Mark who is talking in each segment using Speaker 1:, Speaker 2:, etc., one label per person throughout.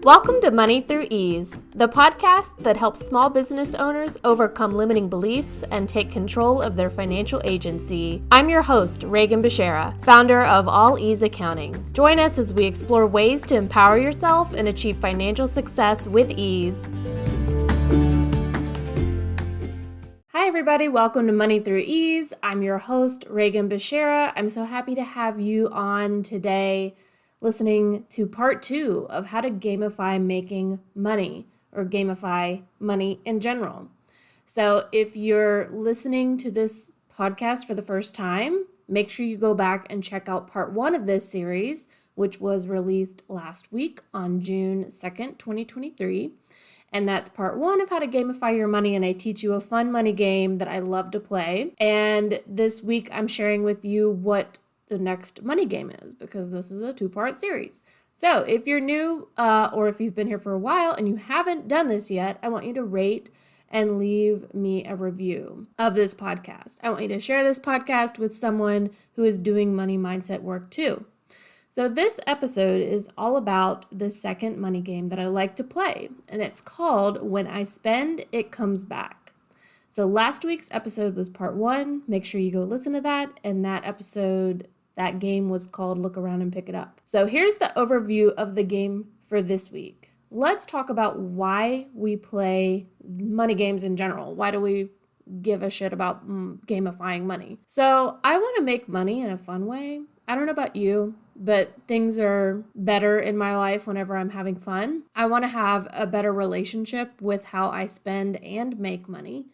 Speaker 1: Welcome to Money Through Ease, the podcast that helps small business owners overcome limiting beliefs and take control of their financial agency. I'm your host, Reagan Beshara, founder of All Ease Accounting. Join us as we explore ways to empower yourself and achieve financial success with ease. Hi everybody, welcome to Money Through Ease. I'm your host, Reagan Beshara. I'm so happy to have you on today listening to part 2 of how to gamify making money or gamify money in general. So if you're listening to this podcast for the first time, make sure you go back and check out part 1 of this series, which was released last week on June 2nd, 2023. And that's part 1 of how to gamify your money. And I teach you a fun money game that I love to play. And this week I'm sharing with you what the next money game is, because this is a 2-part series. So if you're new or if you've been here for a while and you haven't done this yet, I want you to rate and leave me a review of this podcast. I want you to share this podcast with someone who is doing money mindset work too. So this episode is all about the second money game that I like to play, and it's called When I Spend, It Comes Back. So last week's episode was part 1. Make sure you go listen to that, and that game was called Look Around and Pick It Up. So here's the overview of the game for this week. Let's talk about why we play money games in general. Why do we give a shit about gamifying money? So I want to make money in a fun way. I don't know about you, but things are better in my life whenever I'm having fun. I want to have a better relationship with how I spend and make money.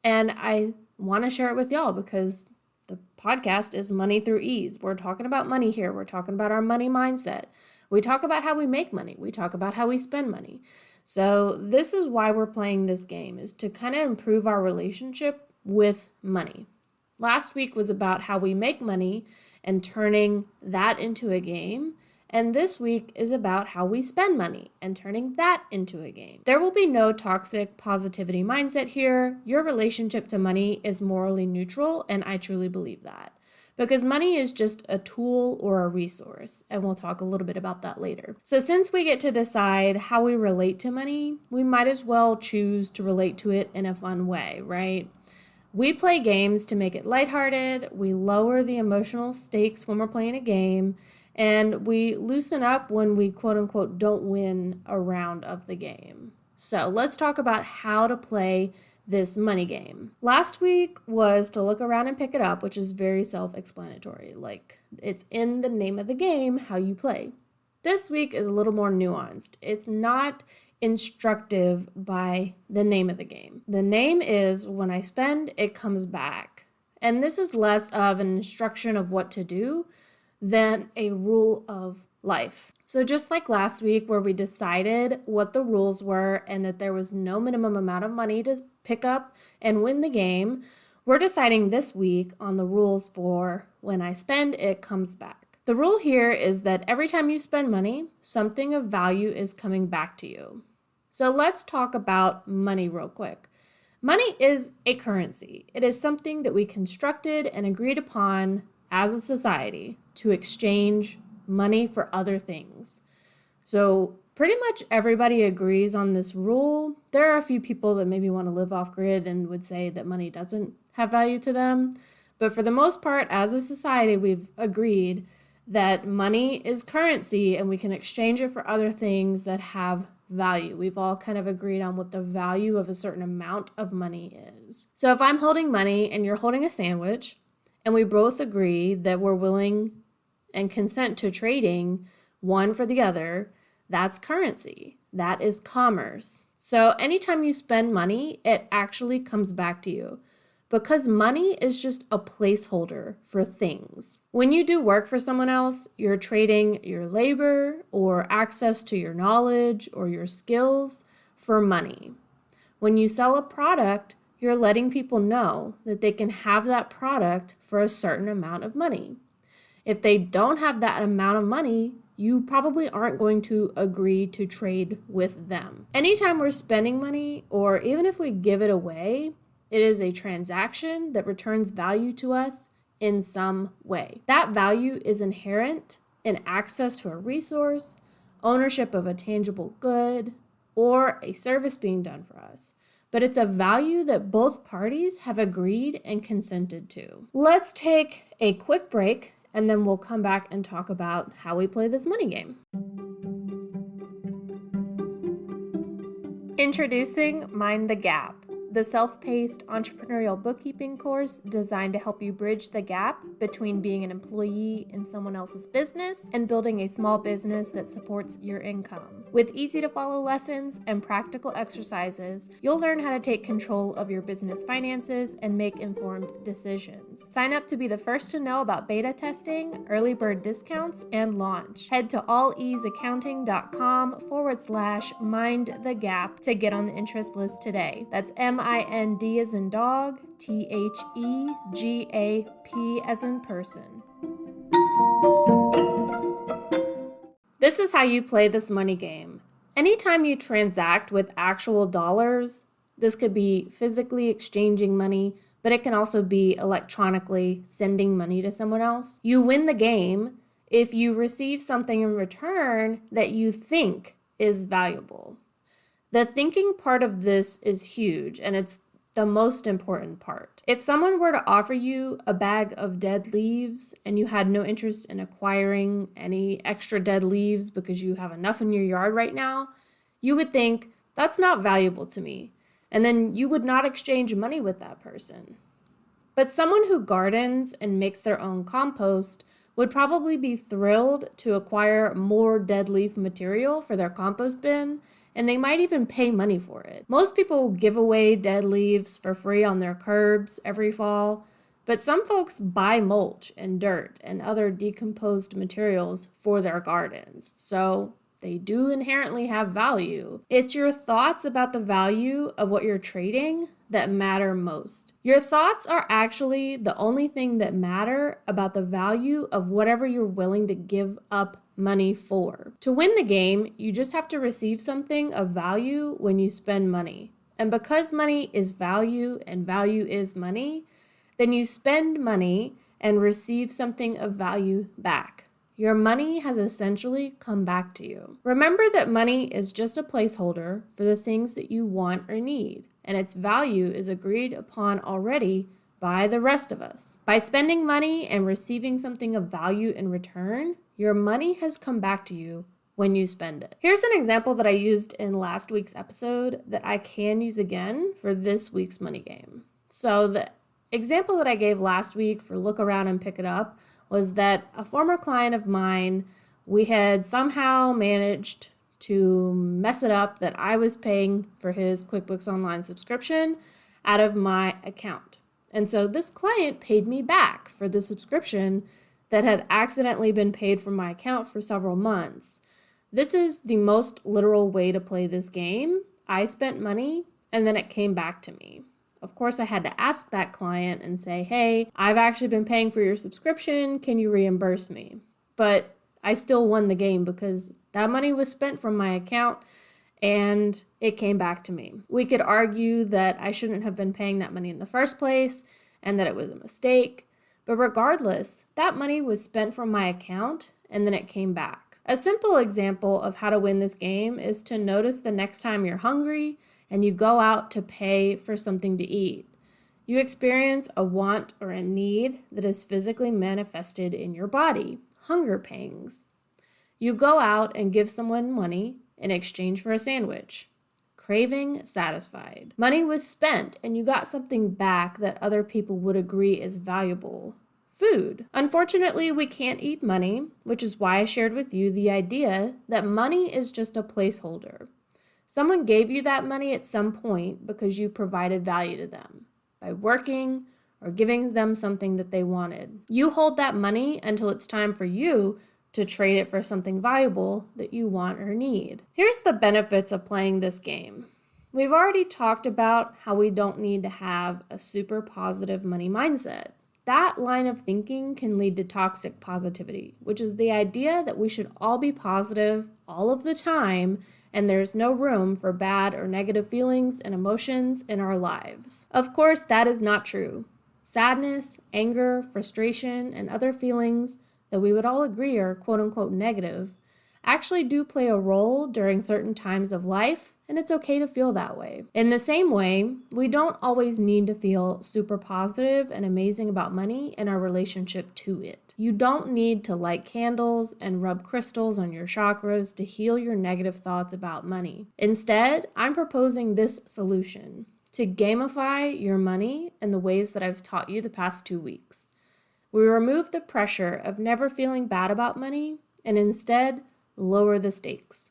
Speaker 1: And I want to share it with y'all because the podcast is Money Through Ease. We're talking about money here. We're talking about our money mindset. We talk about how we make money. We talk about how we spend money. So this is why we're playing this game, is to kind of improve our relationship with money. Last week was about how we make money and turning that into a game. And this week is about how we spend money and turning that into a game. There will be no toxic positivity mindset here. Your relationship to money is morally neutral, and I truly believe that. Because money is just a tool or a resource, and we'll talk a little bit about that later. So since we get to decide how we relate to money, we might as well choose to relate to it in a fun way, right? We play games to make it lighthearted, we lower the emotional stakes when we're playing a game, and we loosen up when we quote-unquote don't win a round of the game. So let's talk about how to play this money game. Last week was to look around and pick it up, which is very self-explanatory. Like, it's in the name of the game how you play. This week is a little more nuanced. It's not instructive by the name of the game. The name is When I Spend, It Comes Back. And this is less of an instruction of what to do than a rule of life. So just like last week where we decided what the rules were and that there was no minimum amount of money to pick up and win the game, we're deciding this week on the rules for When I Spend, It Comes Back. The rule here is that every time you spend money, something of value is coming back to you. So let's talk about money real quick. Money is a currency. It is something that we constructed and agreed upon as a society to exchange money for other things. So pretty much everybody agrees on this rule. There are a few people that maybe want to live off grid and would say that money doesn't have value to them. But for the most part, as a society, we've agreed that money is currency and we can exchange it for other things that have value. We've all kind of agreed on what the value of a certain amount of money is. So if I'm holding money and you're holding a sandwich, and we both agree that we're willing and consent to trading one for the other, that's currency. That is commerce. So anytime you spend money, it actually comes back to you, because money is just a placeholder for things. When you do work for someone else, you're trading your labor or access to your knowledge or your skills for money. When you sell a product, you're letting people know that they can have that product for a certain amount of money. If they don't have that amount of money, you probably aren't going to agree to trade with them. Anytime we're spending money, or even if we give it away, it is a transaction that returns value to us in some way. That value is inherent in access to a resource, ownership of a tangible good, or a service being done for us, but it's a value that both parties have agreed and consented to. Let's take a quick break, and then we'll come back and talk about how we play this money game. Introducing Mind the Gap, the self-paced entrepreneurial bookkeeping course designed to help you bridge the gap between being an employee in someone else's business and building a small business that supports your income. With easy-to-follow lessons and practical exercises, you'll learn how to take control of your business finances and make informed decisions. Sign up to be the first to know about beta testing, early bird discounts, and launch. Head to alleaseaccounting.com/mindthegap to get on the interest list today. That's MIND as in dog, THEGAP as in person. This is how you play this money game. Anytime you transact with actual dollars, this could be physically exchanging money, but it can also be electronically sending money to someone else. You win the game if you receive something in return that you think is valuable. The thinking part of this is huge, and it's the most important part. If someone were to offer you a bag of dead leaves and you had no interest in acquiring any extra dead leaves because you have enough in your yard right now, you would think, that's not valuable to me, and then you would not exchange money with that person. But someone who gardens and makes their own compost would probably be thrilled to acquire more dead leaf material for their compost bin, and they might even pay money for it. Most people give away dead leaves for free on their curbs every fall, but some folks buy mulch and dirt and other decomposed materials for their gardens, so they do inherently have value. It's your thoughts about the value of what you're trading that matter most. Your thoughts are actually the only thing that matter about the value of whatever you're willing to give up money for. To win the game, you just have to receive something of value when you spend money. And because money is value and value is money, then you spend money and receive something of value back. Your money has essentially come back to you. Remember that money is just a placeholder for the things that you want or need, and its value is agreed upon already by the rest of us. By spending money and receiving something of value in return, your money has come back to you when you spend it. Here's an example that I used in last week's episode that I can use again for this week's money game. So the example that I gave last week for look around and pick it up was that a former client of mine, we had somehow managed to mess it up that I was paying for his QuickBooks Online subscription out of my account. And so this client paid me back for the subscription that had accidentally been paid from my account for several months. This is the most literal way to play this game. I spent money and then it came back to me. Of course, I had to ask that client and say, hey, I've actually been paying for your subscription. Can you reimburse me? But I still won the game because that money was spent from my account and it came back to me. We could argue that I shouldn't have been paying that money in the first place and that it was a mistake. But regardless, that money was spent from my account and then it came back. A simple example of how to win this game is to notice the next time you're hungry and you go out to pay for something to eat. You experience a want or a need that is physically manifested in your body, hunger pangs. You go out and give someone money in exchange for a sandwich. Craving satisfied. Money was spent and you got something back that other people would agree is valuable. Food. Unfortunately, we can't eat money, which is why I shared with you the idea that money is just a placeholder. Someone gave you that money at some point because you provided value to them by working or giving them something that they wanted. You hold that money until it's time for you to trade it for something valuable that you want or need. Here's the benefits of playing this game. We've already talked about how we don't need to have a super positive money mindset. That line of thinking can lead to toxic positivity, which is the idea that we should all be positive all of the time and there's no room for bad or negative feelings and emotions in our lives. Of course, that is not true. Sadness, anger, frustration, and other feelings that we would all agree are quote-unquote negative actually do play a role during certain times of life, and it's okay to feel that way. In the same way, we don't always need to feel super positive and amazing about money in our relationship to it. You don't need to light candles and rub crystals on your chakras to heal your negative thoughts about money. Instead, I'm proposing this solution: to gamify your money in the ways that I've taught you the past 2 weeks. We remove the pressure of never feeling bad about money and instead lower the stakes.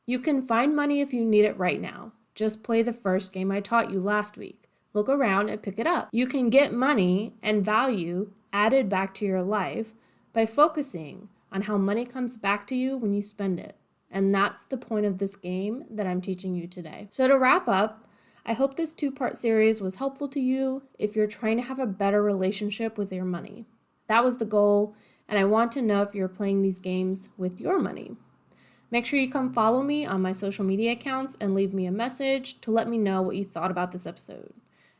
Speaker 1: You can find money if you need it right now. Just play the first game I taught you last week. Look around and pick it up. You can get money and value added back to your life by focusing on how money comes back to you when you spend it. And that's the point of this game that I'm teaching you today. So to wrap up, I hope this 2-part series was helpful to you if you're trying to have a better relationship with your money. That was the goal, and I want to know if you're playing these games with your money. Make sure you come follow me on my social media accounts and leave me a message to let me know what you thought about this episode.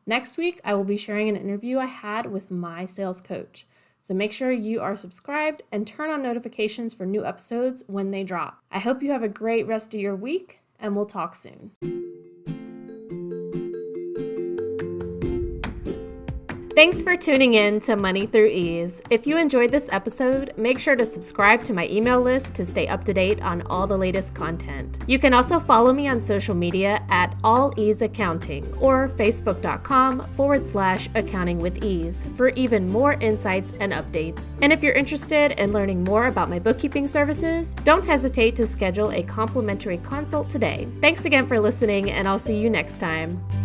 Speaker 1: Next week, I will be sharing an interview I had with my sales coach. So make sure you are subscribed and turn on notifications for new episodes when they drop. I hope you have a great rest of your week, and we'll talk soon. Thanks for tuning in to Money Through Ease. If you enjoyed this episode, make sure to subscribe to my email list to stay up to date on all the latest content. You can also follow me on social media at All Ease Accounting or facebook.com/accounting with ease for even more insights and updates. And if you're interested in learning more about my bookkeeping services, don't hesitate to schedule a complimentary consult today. Thanks again for listening, and I'll see you next time.